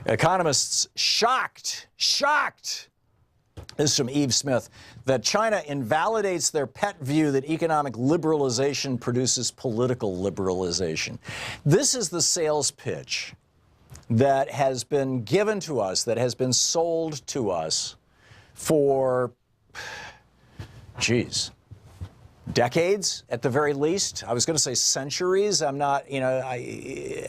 Economists shocked, this is from Eve Smith, that China invalidates their pet view that economic liberalization produces political liberalization. This is the sales pitch that has been given to us, that has been sold to us for, geez, decades at the very least. I was going to say centuries. I'm not, you know, I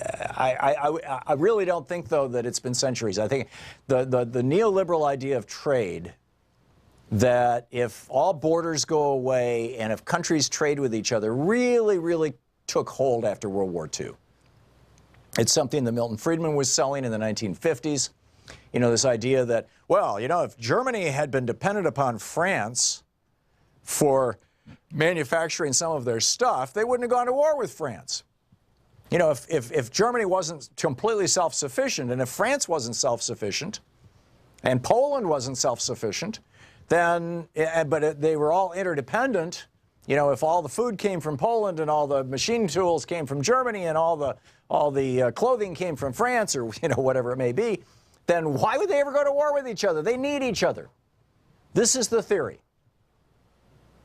really don't think, though, that it's been centuries. I think the neoliberal idea of trade, that if all borders go away and if countries trade with each other, really took hold after World War II. It's something that Milton Friedman was selling in the 1950s. You know, this idea that, well, you know, if Germany had been dependent upon France for manufacturing some of their stuff, they wouldn't have gone to war with France. You know, if Germany wasn't completely self-sufficient, and if France wasn't self-sufficient, and Poland wasn't self-sufficient, then, but they were all interdependent. You know, if all the food came from Poland and all the machine tools came from Germany and all the clothing came from France, or, you know, whatever it may be, then why would they ever go to war with each other? They need each other. This is the theory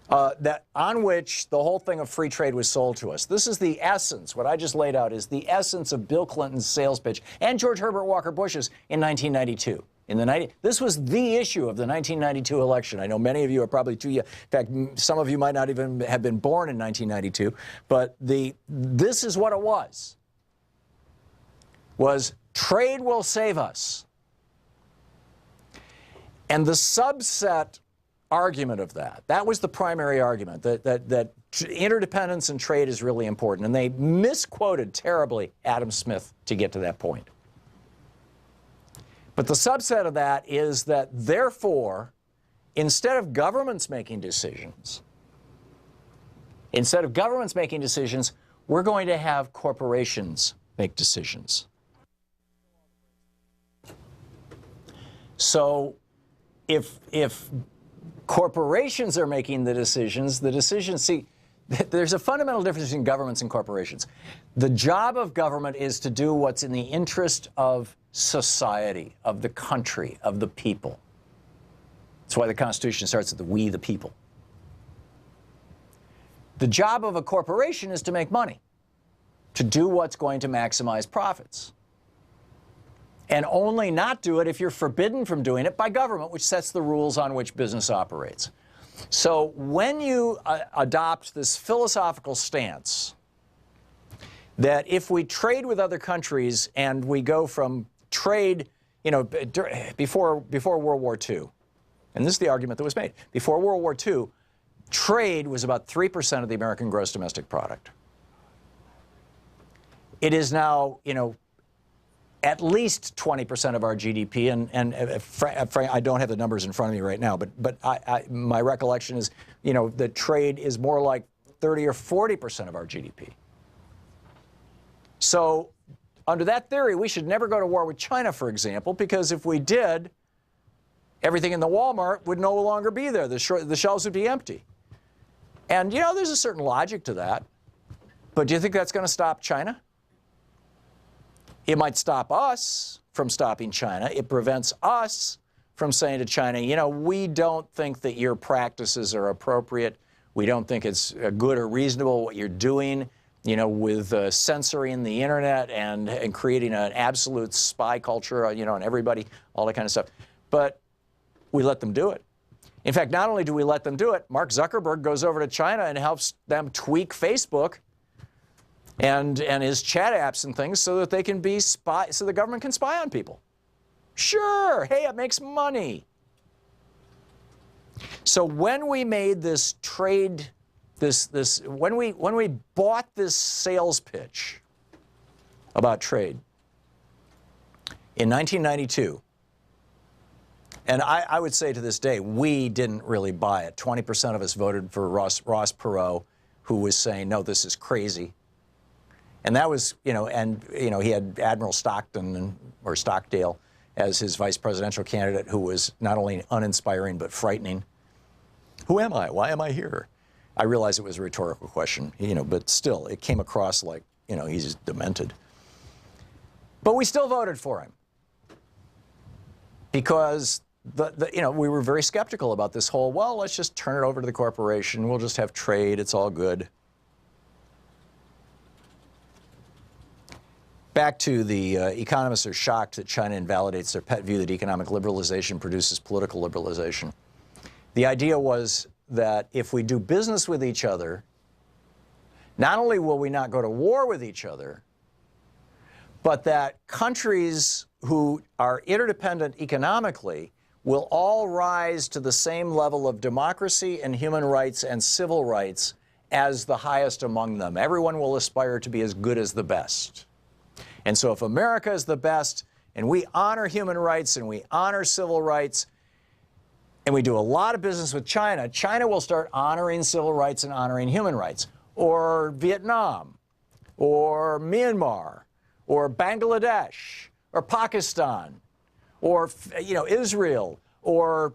that on which the whole thing of free trade was sold to us. This is the essence. What I just laid out is the essence of Bill Clinton's sales pitch and George Herbert Walker Bush's in 1992. This was the issue of the 1992 election. I know many of you are probably too young. In fact, some of you might not even have been born in 1992. But this is what it was trade will save us. And the subset argument of that was the primary argument, that interdependence and trade is really important. And they misquoted terribly Adam Smith to get to that point. But the subset of that is that, therefore, instead of governments making decisions, we're going to have corporations make decisions. So if corporations are making the decisions, see, there's a fundamental difference between governments and corporations. The job of government is to do what's in the interest of society, of the country, of the people. That's why the Constitution starts with the we, the people. The job of a corporation is to make money, to do what's going to maximize profits. And only not do it if you're forbidden from doing it by government, which sets the rules on which business operates. So when you adopt this philosophical stance that if we trade with other countries and we go from trade, you know, before World War II, and this is the argument that was made, before World War II, trade was about 3% of the American gross domestic product. It is now, you know, at least 20% of our GDP, and I don't have the numbers in front of me right now, but my recollection is, you know, that trade is more like 30 or 40% of our GDP. So under that theory, we should never go to war with China, for example, because if we did, everything in the Walmart would no longer be there. The shelves would be empty. And, you know, there's a certain logic to that. But do you think that's going to stop China? It might stop us from stopping China. It prevents us from saying to China, you know, we don't think that your practices are appropriate. We don't think it's good or reasonable what you're doing, you know, with censoring the internet and creating an absolute spy culture, you know, on everybody, all that kind of stuff. But we let them do it. In fact, not only do we let them do it, Mark Zuckerberg goes over to China and helps them tweak Facebook and his chat apps and things so that they can be so the government can spy on people. Sure, hey, it makes money. So when we made this trade, when we bought this sales pitch about trade in 1992, and I would say to this day, we didn't really buy it. 20% of us voted for Ross Perot, who was saying, no, this is crazy. And that was, you know, and, you know, he had Admiral Stockton, or Stockdale, as his vice presidential candidate, who was not only uninspiring but frightening. Who am I? Why am I here? I realize it was a rhetorical question, you know, but still, it came across like, you know, he's demented. But we still voted for him. because we were very skeptical about this whole, well, let's just turn it over to the corporation. We'll just have trade. It's all good. Back to the economists are shocked that China invalidates their pet view that economic liberalization produces political liberalization. The idea was that if we do business with each other, not only will we not go to war with each other, but that countries who are interdependent economically will all rise to the same level of democracy and human rights and civil rights as the highest among them. Everyone will aspire to be as good as the best. And so if America is the best, and we honor human rights and we honor civil rights, and we do a lot of business with China, China will start honoring civil rights and honoring human rights. Or Vietnam, or Myanmar, or Bangladesh, or Pakistan, or Israel, or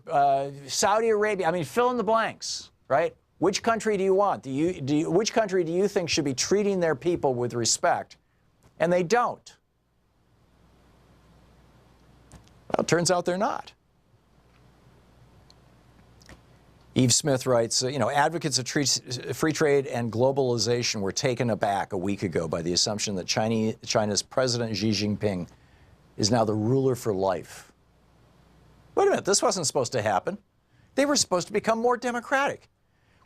Saudi Arabia. I mean, fill in the blanks, right? Which country do you want? Which country do you think should be treating their people with respect? And they don't. Well, it turns out they're not. Eve Smith writes, advocates of free trade and globalization were taken aback a week ago by the assumption that China's President Xi Jinping is now the ruler for life. Wait a minute, this wasn't supposed to happen. They were supposed to become more democratic.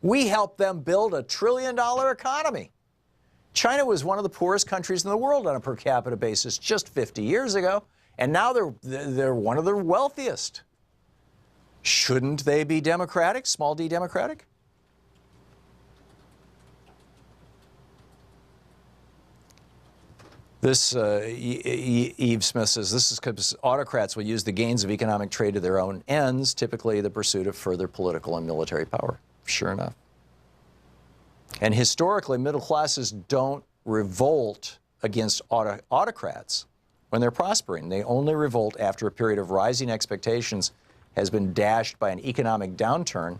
We helped them build a $1 trillion economy. China was one of the poorest countries in the world on a per capita basis just 50 years ago, and now they're one of the wealthiest. Shouldn't they be democratic, small d democratic? This, Eve Smith says, this is because autocrats will use the gains of economic trade to their own ends, typically the pursuit of further political and military power. Sure enough. And historically, middle classes don't revolt against autocrats when they're prospering. They only revolt after a period of rising expectations has been dashed by an economic downturn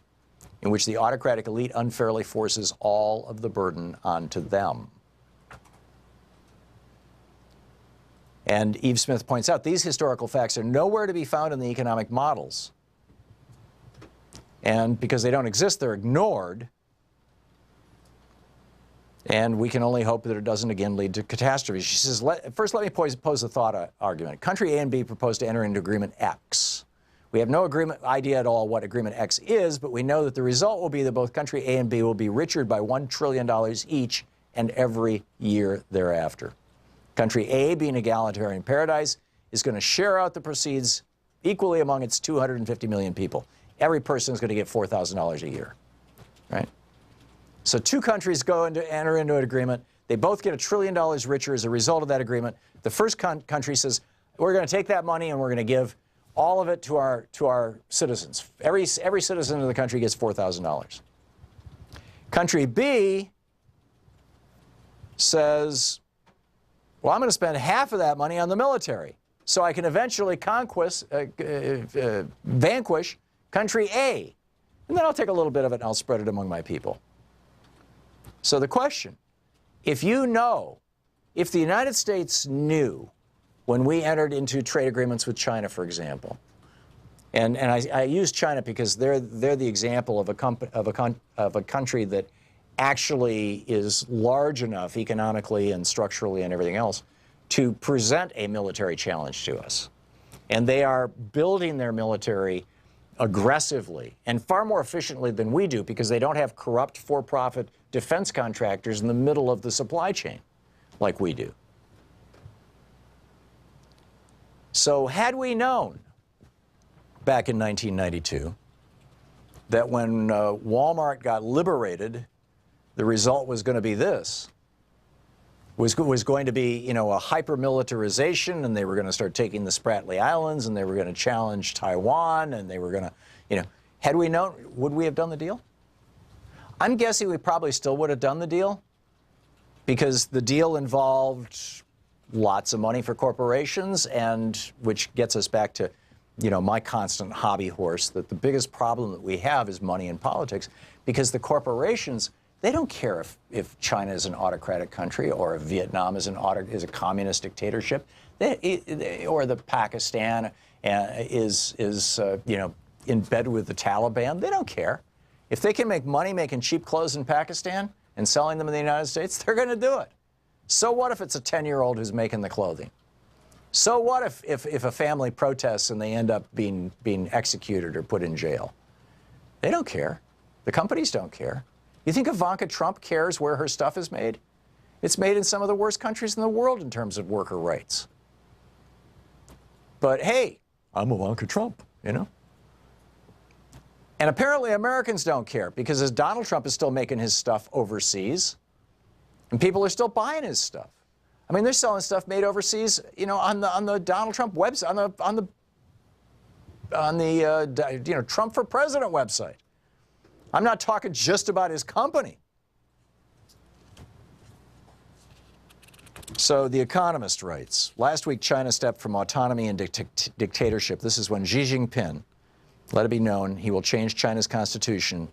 in which the autocratic elite unfairly forces all of the burden onto them. And Eve Smith points out these historical facts are nowhere to be found in the economic models. And because they don't exist, they're ignored. And we can only hope that it doesn't again lead to catastrophe. She says, first let me pose a thought argument. Country A and B propose to enter into Agreement X. We have no idea at all what Agreement X is, but we know that the result will be that both country A and B will be richer by $1 trillion each and every year thereafter. Country A, being egalitarian paradise, is going to share out the proceeds equally among its 250 million people. Every person is going to get $4,000 a year, right? So two countries enter into an agreement. They both get $1 trillion richer as a result of that agreement. The first country says, we're going to take that money and we're going to give all of it to our citizens. Every citizen of the country gets $4,000. Country B says, well, I'm going to spend half of that money on the military so I can eventually vanquish country A. And then I'll take a little bit of it and I'll spread it among my people. So the question, if the United States knew when we entered into trade agreements with China, for example, and I use China because they're the example of a country that actually is large enough economically and structurally and everything else to present a military challenge to us. And they are building their military aggressively and far more efficiently than we do because they don't have corrupt for-profit defense contractors in the middle of the supply chain like we do. So had we known back in 1992 that when Walmart got liberated, the result was going to be this, was going to be, a hyper-militarization, and they were going to start taking the Spratly Islands, and they were going to challenge Taiwan, and they were going to, had we known, would we have done the deal? I'm guessing we probably still would have done the deal because the deal involved lots of money for corporations, and which gets us back to, my constant hobby horse, that the biggest problem that we have is money in politics because the corporations They don't care if China is an autocratic country or if Vietnam is a communist dictatorship, or the Pakistan is in bed with the Taliban. They don't care. If they can make money making cheap clothes in Pakistan and selling them in the United States, they're going to do it. So what if it's a 10-year-old who's making the clothing? So what if a family protests and they end up being executed or put in jail? They don't care. The companies don't care. You think Ivanka Trump cares where her stuff is made? It's made in some of the worst countries in the world in terms of worker rights. But hey, I'm Ivanka Trump, you know? And apparently Americans don't care because as Donald Trump is still making his stuff overseas, and people are still buying his stuff. I mean, they're selling stuff made overseas, you know, on the Donald Trump website, on the Trump for President website. I'm not talking just about his company. So The Economist writes, last week China stepped from autonomy and dictatorship. This is when Xi Jinping, let it be known, he will change China's constitution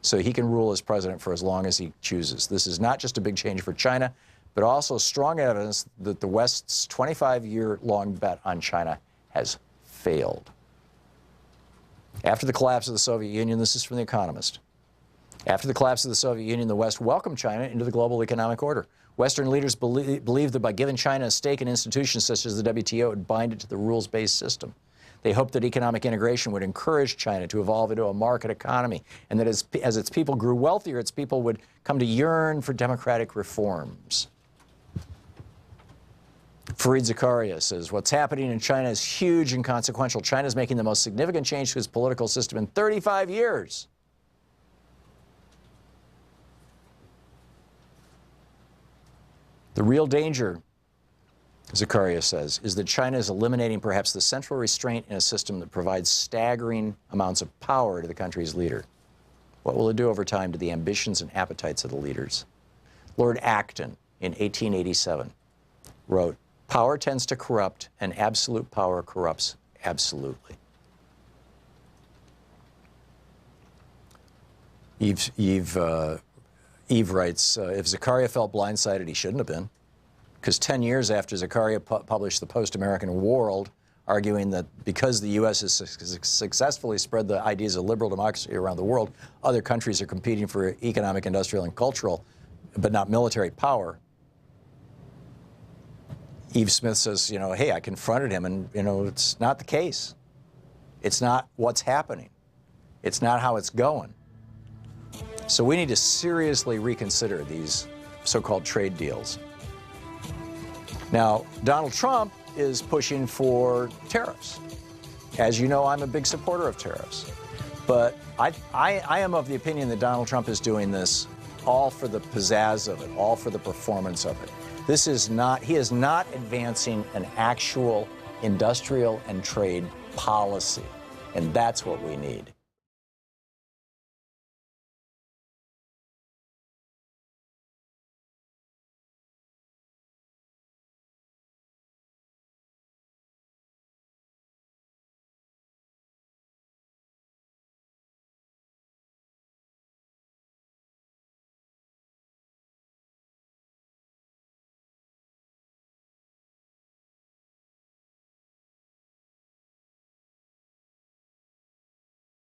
so he can rule as president for as long as he chooses. This is not just a big change for China, but also strong evidence that the West's 25-year-long bet on China has failed. After the collapse of the Soviet Union, this is from The Economist. After the collapse of the Soviet Union, the West welcomed China into the global economic order. Western leaders believed that by giving China a stake in institutions such as the WTO, it would bind it to the rules-based system. They hoped that economic integration would encourage China to evolve into a market economy, and that as its people grew wealthier, its people would come to yearn for democratic reforms. Fareed Zakaria says, what's happening in China is huge and consequential. China is making the most significant change to its political system in 35 years. The real danger, Zakaria says, is that China is eliminating perhaps the central restraint in a system that provides staggering amounts of power to the country's leader. What will it do over time to the ambitions and appetites of the leaders? Lord Acton, in 1887, wrote, power tends to corrupt, and absolute power corrupts absolutely. Eve writes, if Zakaria felt blindsided, he shouldn't have been. Because 10 years after Zakaria published the Post-American World, arguing that because the U.S. has successfully spread the ideas of liberal democracy around the world, other countries are competing for economic, industrial, and cultural, but not military power. Eve Smith says, you know, hey, I confronted him, and, you know, it's not the case. It's not what's happening. It's not how it's going. So we need to seriously reconsider these so-called trade deals. Now, Donald Trump is pushing for tariffs. As you know, I'm a big supporter of tariffs. But I am of the opinion that Donald Trump is doing this all for the pizzazz of it, all for the performance of it. This is not, he is not advancing an actual industrial and trade policy. And that's what we need.